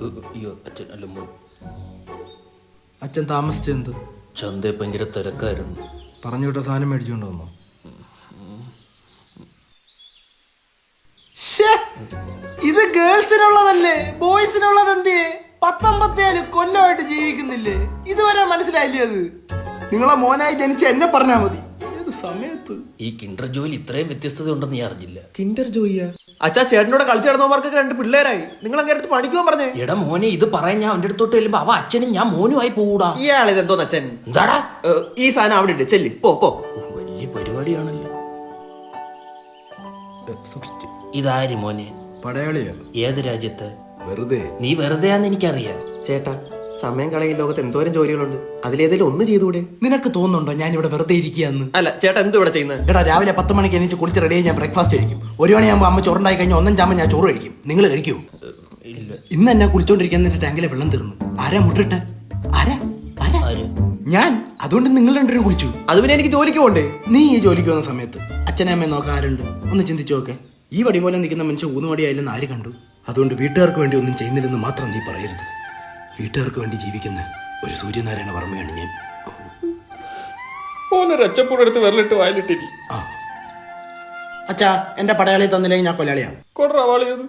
അയ്യോ അച്ഛൻ അല്ല മോൻ. അച്ഛൻ താമസിച്ചെന്ത്? ചന്ത ഭയങ്കര തിരക്കായിരുന്നു. പറഞ്ഞു വിട്ട സാധനം മേടിച്ചുകൊണ്ട് വന്നോ? ഇത് ഗേൾസിനുള്ളതല്ലേ, ബോയ്സിനുള്ളത് എന്തേ? 19 കൊല്ലമായിട്ട് ജീവിക്കുന്നില്ലേ? ഇതുവരെ മനസ്സിലായില്ലേ? അത് നിങ്ങളെ മോനായി ജനിച്ച എന്നെ പറഞ്ഞാ മതി. ഏത് സമയത്ത് ഈ കിൻഡർ ജോയിൽ ഇത്രയും വ്യത്യസ്തത ഉണ്ടെന്ന് ഞാൻ അറിഞ്ഞില്ല. കിൻഡർ ജോയിയാ? അച്ഛാ, ചേട്ടനോട് കളിച്ചു നടന്നവർക്കൊക്കെ 2 പിള്ളേരായി. നിങ്ങൾ അങ്ങനെ അടുത്ത് പഠിക്കുവാൻ പറഞ്ഞേ. എടാ മോനെ, ഇത് പറയാൻ ഞാൻ അവന്റെ അടുത്തോട്ട് ചെല്ലുമ്പോ അവ അച്ഛനും ഞാൻ മോനുമായി പോകൂടാ. ഇയാളിത് എന്തോന്ന് അച്ഛൻ? എന്താടാ ഈ സാധനം അവിടെ ഇട്ട് ചെല്ലി പോ. വലിയ പരിപാടിയാണല്ലോ. സൂക്ഷിച്ച്. ഇതാര് മോനെ? പടയാളിയാ. ഏത് രാജ്യത്ത്? വെറുതെ. നീ വെറുതെയാന്ന് എനിക്കറിയാം. ചേട്ടാ, സമയം കളയും ലോകത്ത് എന്തോരം ജോലികളുണ്ട്. അതിലേതെങ്കിലും ഒന്ന് ചെയ്തുകൂടെ? നിനക്ക് തോന്നുന്നുണ്ടോ ഞാൻ ഇവിടെ വെറുതെ ഇരിക്കുകയെന്ന്? അല്ല ചേട്ടാ, എന്ത് ഇവിടെ ചെയ്യുന്നത്? എടാ, രാവിലെ 10 മണിക്ക് എണീച്ച് കുളിച്ച് റെഡിയായി ഞാൻ ബ്രേക്ക്ഫാസ്റ്റ് കഴിക്കും. 1 മണിയാകുമ്പോൾ അമ്മ ചോറുണ്ടായി കഴിഞ്ഞാൽ 1 ചാമ്പ ഞാൻ ചോറ് കഴിക്കും. നിങ്ങൾ കഴിക്കൂ? ഇല്ല. ഇന്ന് എന്നെ കുളിച്ചോണ്ടിരിക്കാൻ ടാങ്കിലെ വെള്ളം തീർന്നു. ആരാ മുട്ടിട്ടെ? ആരാ ആരാ? ആര്? ഞാൻ. അതുകൊണ്ട് നിങ്ങൾ 2 പേരും കുളിച്ചു. അത് പിന്നെ എനിക്ക് ജോലിക്ക് പോണ്ടേ? നീ ഈ ജോലിക്ക് വന്ന സമയത്ത് അച്ഛനെ അമ്മയെ നോക്കാൻ ആരുണ്ട്? ഒന്ന് ചിന്തിച്ചു നോക്കെ. ഈ വടി പോലെ നിൽക്കുന്ന മനുഷ്യൻ ഊന്നുവടിയായില്ലെന്ന് ആര് കണ്ടു? അതുകൊണ്ട് വീട്ടുകാർക്ക് വേണ്ടി ഒന്നും ചെയ്യുന്നില്ലെന്ന് മാത്രം നീ പറയരുത്. വീട്ടുകാർക്ക് വേണ്ടി ജീവിക്കുന്ന ഒരു സൂര്യനാരായണ വർമ്മയാണ് ഞാൻ. ഓനൊരച്ചപ്പൂടെടുത്ത് വിരലിട്ട് വായിലിട്ടിരി. അച്ഛാ, എന്റെ പടയാളി തന്നില്ലെങ്കിൽ ഞാൻ കൊല്ലാളിയാണ്. കൊടറാവാളിയത്